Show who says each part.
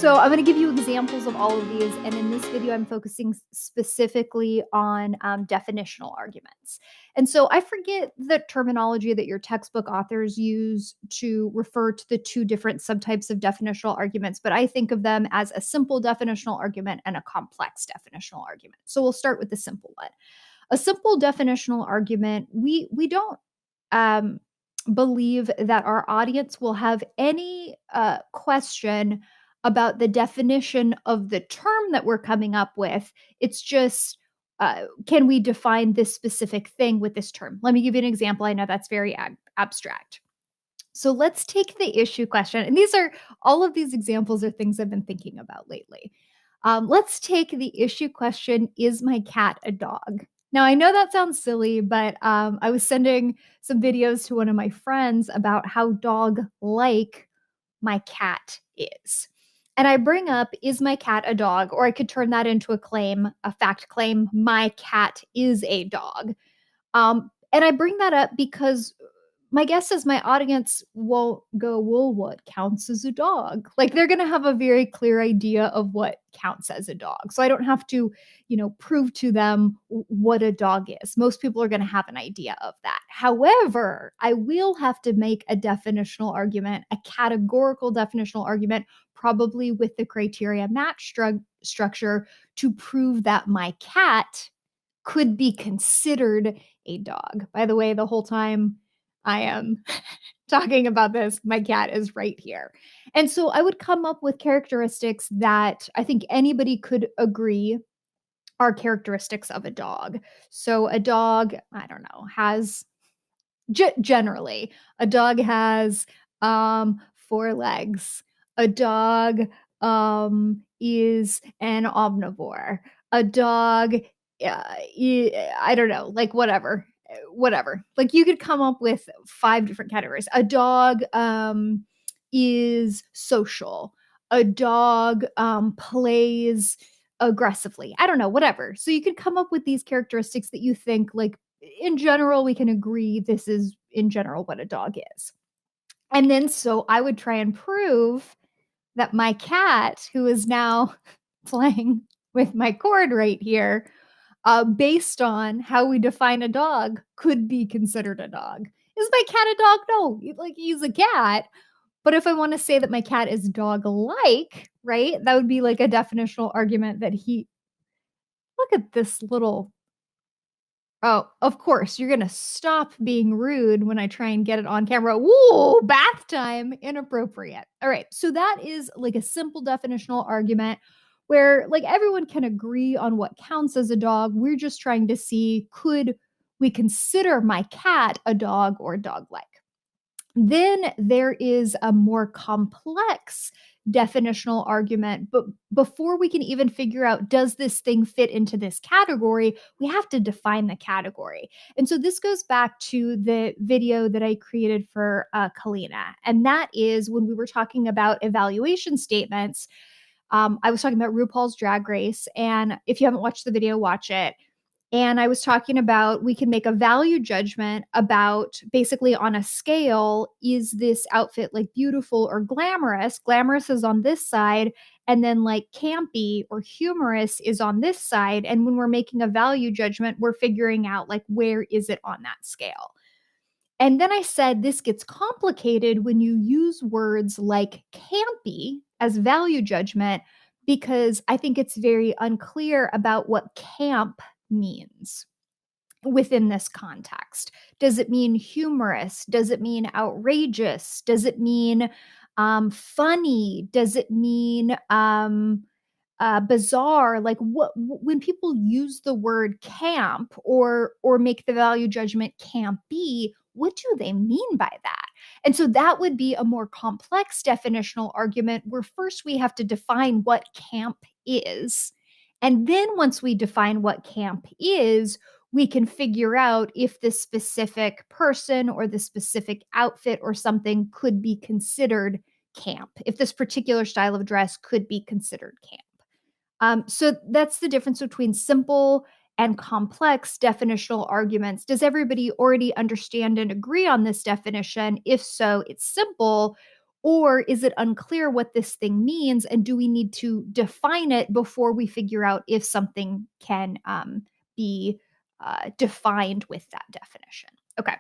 Speaker 1: So I'm going to give you examples of all of these. And in this video, I'm focusing specifically on definitional arguments. And so I forget the terminology that your textbook authors use to refer to the two different subtypes of definitional arguments, but I think of them as a simple definitional argument and a complex definitional argument. So we'll start with the simple one. A simple definitional argument, we don't believe that our audience will have any question about the definition of the term that we're coming up with. It's just, can we define this specific thing with this term? Let me give you an example. I know that's very abstract. So let's take the issue question. And all of these examples are things I've been thinking about lately. Let's take the issue question, is my cat a dog? Now, I know that sounds silly, but I was sending some videos to one of my friends about how dog-like my cat is. And I bring up, is my cat a dog? Or I could turn that into a fact claim, my cat is a dog. And I bring that up because my guess is my audience won't go, well, what counts as a dog? Like they're going to have a very clear idea of what counts as a dog. So I don't have to, prove to them what a dog is. Most people are going to have an idea of that. However, I will have to make a definitional argument, a categorical definitional argument, probably with the criteria match structure to prove that my cat could be considered a dog. By the way, the whole time I am talking about this, my cat is right here. And so I would come up with characteristics that I think anybody could agree are characteristics of a dog. So a dog, I don't know, has generally a dog has 4 legs. A dog is an omnivore. A dog, I don't know, like whatever. Like you could come up with 5 different categories. A dog is social. A dog plays aggressively. I don't know, whatever. So you could come up with these characteristics that you think, like, in general, we can agree this is in general what a dog is. And then so I would try and prove that my cat, who is now playing with my cord right here, based on how we define a dog, could be considered a dog. Is my cat a dog? No, like he's a cat. But if I want to say that my cat is dog-like, right, that would be like a definitional argument that look at this little. Oh, of course, you're going to stop being rude when I try and get it on camera. Whoa, bath time, inappropriate. All right, so that is like a simple definitional argument where like everyone can agree on what counts as a dog. We're just trying to see, could we consider my cat a dog or dog-like? Then there is a more complex definitional argument. But before we can even figure out, does this thing fit into this category, we have to define the category. And so this goes back to the video that I created for Kalina. And that is when we were talking about evaluation statements. I was talking about RuPaul's Drag Race. And if you haven't watched the video, watch it. And I was talking about we can make a value judgment about basically on a scale, is this outfit like beautiful or glamorous? Glamorous is on this side, and then like campy or humorous is on this side. And when we're making a value judgment, we're figuring out like where is it on that scale. And then I said this gets complicated when you use words like campy as value judgment, because I think it's very unclear about what camp means within this context. Does it mean humorous? Does it mean outrageous? Does it mean funny? Does it mean bizarre? Like when people use the word camp or make the value judgment campy, what do they mean by that? And so that would be a more complex definitional argument where first we have to define what camp is. And then once we define what camp is, we can figure out if this specific person or the specific outfit or something could be considered camp, if this particular style of dress could be considered camp. So that's the difference between simple and complex definitional arguments. Does everybody already understand and agree on this definition? If so, it's simple. Or is it unclear what this thing means? And do we need to define it before we figure out if something can be defined with that definition? Okay.